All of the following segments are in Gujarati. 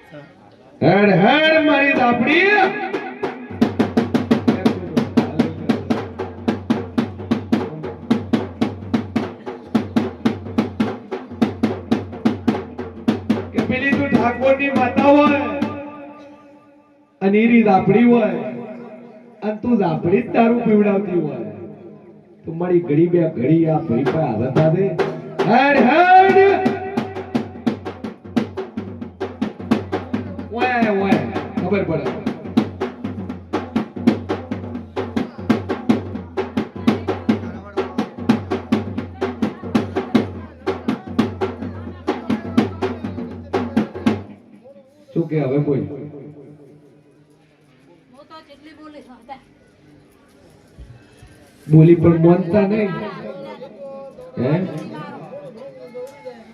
હેડ હેડ મારી દાપડી કે પેલી તું ઠાકોરની માતા હોય અને એની દાપડી હોય અને તું દાપડી જ દારૂ પીવડાવતી હોય તો મારી ઘડી બે ઘડી આ ભાઈ પાસે આવતા દે હેડ હેડ ઓય ઓય ખબર પડે શું કે હવે કોઈ બોલી પણ માનતા નહીં હે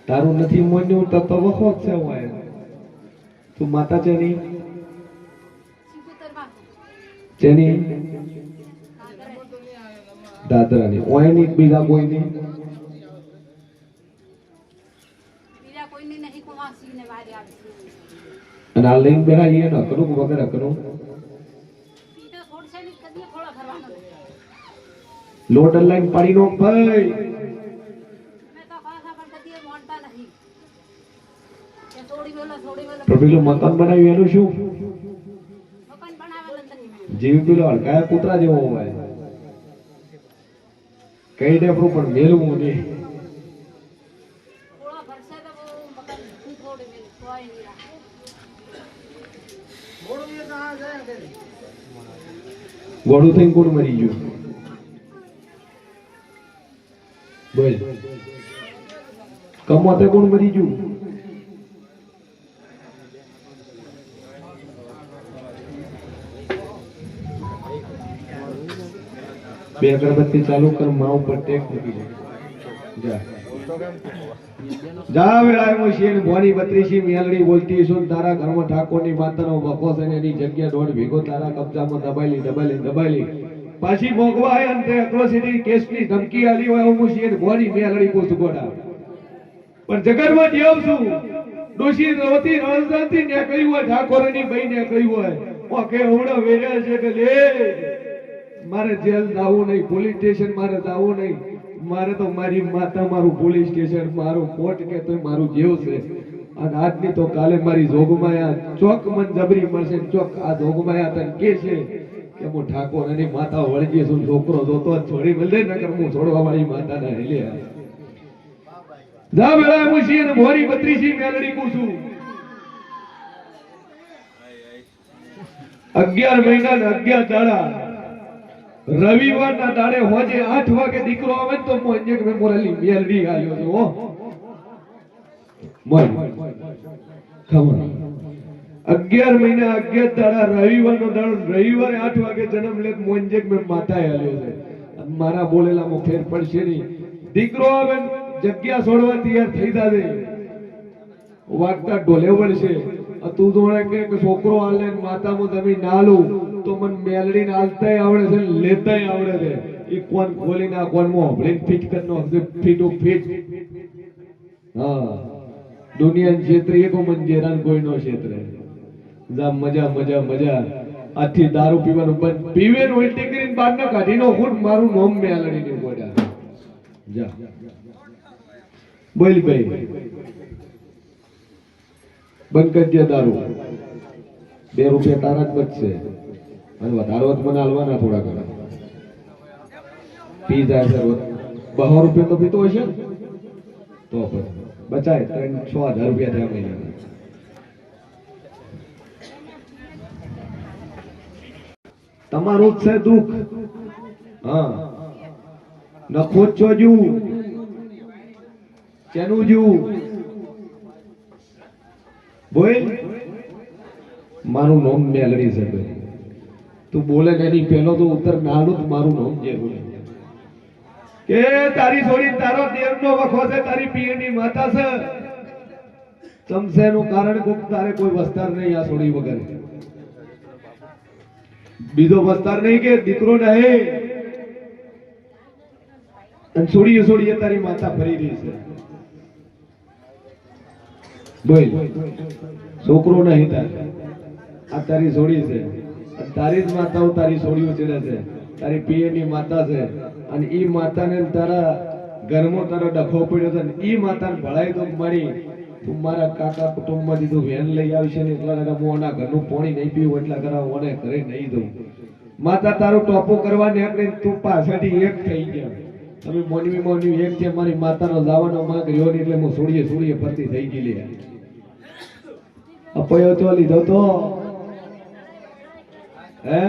તારું નથી માન્યું તો વખો જ છે હોય તું માતા ચેની ચેની દાદરાની ઓયની બીજા કોઈની અને આ લઈને બેઠા એ ન કરું વગર કરું લોટ લાઈન પાડી નો ભાઈ પેલું મકાન બનાવ્યું એનું શું જેવી પેલો હડકાયા કૂતરા જેવો હોય કઈ ડેફરું પણ મેળવું નહીં ગોળું થઈને કોણ મરી ગયું બોલ કમાતે કોણ મરી ગયું બે અગરબત્તી ચાલુ કર માઉ પર ટેક મૂકી જા જા વેળાયો છે ને ભોની 32 મેલડી બોલતી છું તારા ઘરમાં ઠાકોરની માતાનો બકો છે ને એની જગ્યા દોઢ ભેગો તારા કબજામાં દબાયેલી પાછી ભોગવાય અંતે એટ્રોસિટી કેસની ધમકી આલી હોય હું છે ને ભોની મેલડી પૂછ ગોડા પણ જગરમાં દેવ છું દોષી રોતી રણજનથી નીકળી હોય ઠાકોરની બઈ નીકળી હોય ઓકે હવડો વેર્યા છે કે લે મારે જેલ જાવું નહીં પોલીસ સ્ટેશન મારે જાવું નહીં મારે તો મારી માતા મારું પોલીસ સ્ટેશન મારું કોર્ટ કે તો મારું જેવ છે અને આજની તો કાલે મારી જોગમાયા ચોક મન જબરી મળશે ચોક આ જોગમાયા તને કે છે કે હું ઠાકોર અને માતા વળગી છું છોકરો જોતો છોડી મળે નકર હું છોડવા વાળી માતા ના હેલે જા વેળા મુશી અને મોરી 32 મેલડી કુસું 11 મહિના ને 11 દાડા રવિવારના દાડે હોજે 8 વાગે દીકરો આવે તો મોંજે કે મોરલી મેલડી આયો છો મોય ખબર 11 મહિના 11 દાડા રવિવારનો દાડો રવિવારે 8 વાગે જન્મ લે મોંજે કે માતાએ આલ્યો છે મારા બોલેલામાં ફેર પડશે નહીં દીકરો આવે જગ્યા છોડવા તૈયાર થઈ જાજે વાગતા ઢોલે વળશે તું જોડે કે છોકરો આલે માતામાં તમે નાલો તો મન મેલડી નાલતાય આવડે છે લેતાય આવડે છે ઈ કોણ ખોલી ના કોણ મો બ્રેક ફિટ કરનો ફિટો ફિટ હા દુનિયા ક્ષેત્ર એકો મન જેરાન કોઈ નો ક્ષેત્ર જા મજા મજા મજા આથી દારૂ પીવાનું બંધ પીવે નો ઉલટી કરીને બાર ના કાઢીનો ખુદ મારું નામ મેલડી ને બોડા જા બોલ ભાઈ બંધ કરી દે દારૂ 2 રૂપિયા તારા જ બચશે અને વધારો જ મને હાલવાના થોડા ઘણા પી જાય સર 200 રૂપિયા તો પીતો હશે તો પછી બચાય 3-6,000 રૂપિયા થયા મહિના તમારું જ છે દુઃખ હા નખો છો જુ ચેનું જુ બોલ મારું નામ મેલડી છે ભાઈ તું બોલે એની પહેલો તો ઉત્તર નાનું મારું નામ જે બોલે કે તારી છોડી તારો દેવનો વખો છે તારી પિયરની માતા છે ચમસેનું કારણ કોક તારે કોઈ વસ્તાર નહીં આ છોડી વગર બીજો વસ્તાર નહીં કે દીકરો નહીં અને છોડીએ તારી માતા ફરી રહી છે બોલ છોકરો નહીં તાર આ તારી છોડી છે અને તારી જ માતાઓ તારી છોડીઓ ચડે છે તારી પિયરની માતા છે અને ઈ માતાને તારા ઘરમાં તારો ડખો પડ્યો છે ને ઈ માતાને ભળાઈ તો મળી તું મારા કાકા કુટુંબમાંથી તું વેન લઈ આવશે ને એટલા લગા હું આના ઘરનું પાણી નહીં પીવું એટલા કરા ઓને ઘરે નહીં દઉં માતા તારો ટોપો કરવા નીકળે તું પાછળથી એક થઈ ગયા તમે મોનવી એક છે મારી માતાનો લાવવાનો માંગ રહ્યો ને એટલે હું સોડીએ ફરતી થઈ ગઈ લે અપયો તો લીધો તો હે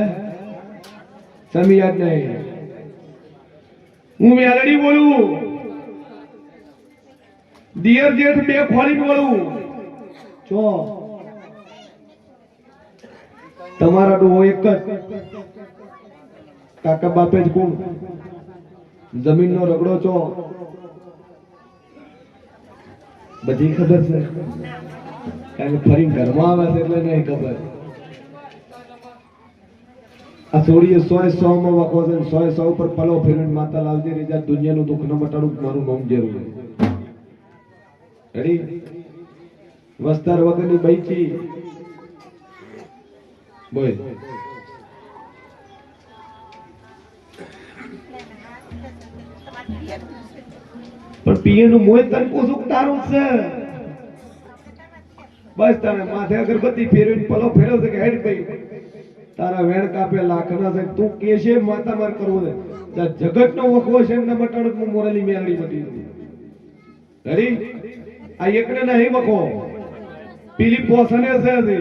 સમી યાદ નહીં હું મેલડી બોલું દિયર જેઠ બે ખોલીને બોલું છો તમારા ડોહો એક જ કાકા બાપે જ કોણ જમીનનો રગડો છો બધી ખબર છે કારણ કે ફરી ઘરમાં આવે છે એટલે નહીં ખબર આ છોડીએ 100 માં વખો છે 100 ઉપર પલો ફેરવીને માતા લાવજે રેજા દુનિયાનું દુઃખ ન મટાડું મારું નામ જરૂર રેડી વસ્તાર વગરની બૈચી બોલ પણ પિયરનું મોય તન કોસુક તારું છે બસ તને માથે અગરબત્તી ફેરવીને પલો ફેરવ છે કે હેડ ભાઈ તારા વેણ કાપે લાખના છે તું કે છે માતા માર કરવો છે જગતનો વખો છે ને મટાડું હું મોરલી મેલડી મટી રેડી આ એકને નહીં વખો પીલી પોસને છે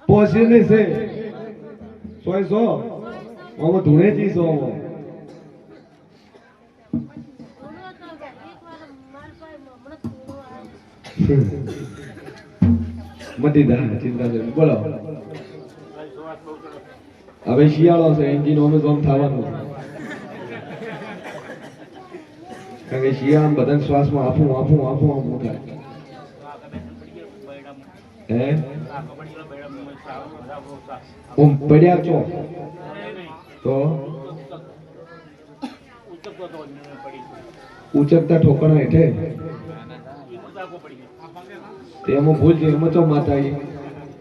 પોસને છે 100 આમાં ધૂણે જી 100 મટી દા ચિંતા નથી બોલો હવે શિયાળો છે એન્જિન ઓમે જોમ થવાનું કારણ કે શિયાળામાં બધા શ્વાસમાં આફું થાય હે પડ્યા છો તો ઉચકતા ઠોકણા હેઠે તેમાં ભૂલ છે એમાં ચો માથા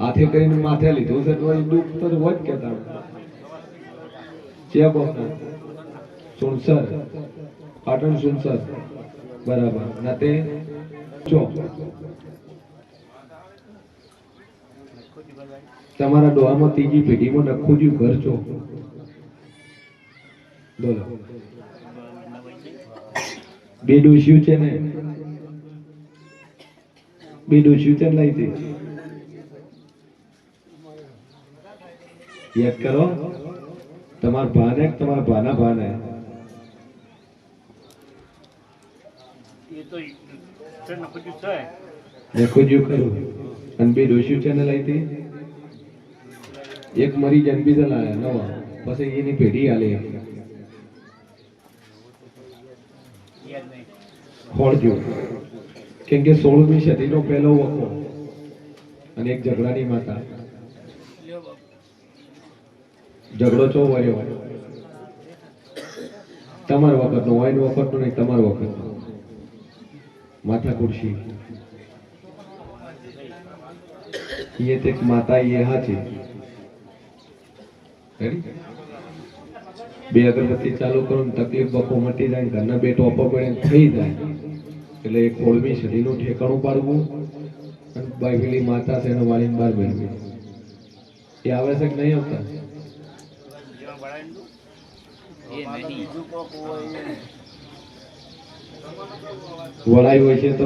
હાથે કરીને માથે લીધું છે તો દુઃખ તો હોય જ કેતા ચેક સુનસર પાટણ સુનસર બરાબર ના તે ચો તમારા ડોહામાં ત્રીજી પેઢીમાં નખું જ્યું ઘર છો બોલો બે ડોસ્યું છે ને બે ડોસ્યું છે લઈ દે યાદ કરો તમારા ભાને તમારા ભાના ભાને નખું જ્યું કરું અને બે ડોસ્યું છે ને લઈ દે એક મરી જન બીજા લાયા નવા પછી એની પેઢી આલે ખોળજો કેમ કે 16મી સદીનો પહેલો વખો અને એક ઝઘડાની માતા ઝઘડો ચો વર્યો તમાર વખતનો હોય વખતનો નહીં તમાર વખતનો માથા કુર્સી ये एक माता ये हाथी બે અગરબત્તી ચાલુ કરો ને તકલીફ બખો મટી જાય ઘરના બે ટોપો પડે થઈ જાય એટલે એક 16મી સદીનું ઠેકાણું પાડવું અને બાઈબલી માતા છે એનો વાળીને બાર બેઠવી એ આવે છે કે નહીં આવતા વળાઈ હોય છે તો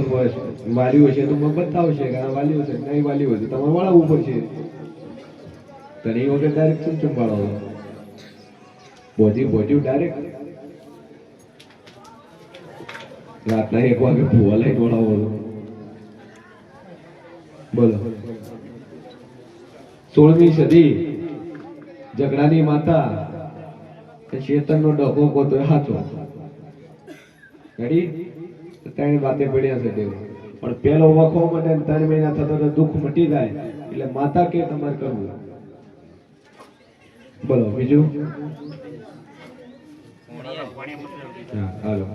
વાલી હોય છે તો બતાવશે કે આ વાલી હોય છે નહીં વાલી હોય છે તમારે વળાવવું પડશે તને એ વખત ડાયરેક્ટ ચૂમ વાળો બોધ્યું ડાયરેક્ટ રાતના 1 વાગે ભૂવા લઈ વળાવો બોલો 16મી સદી ઝઘડાની માતા ચેતનનો ડખો કોતો હાચો રેડી ત્રણ વાતે પડ્યા છે દેવ પણ પેલો વખો માટે 3 મહિના થતા તો દુઃખ મટી જાય એટલે માતા કે તમારે કરવું બોલો બીજું હાલો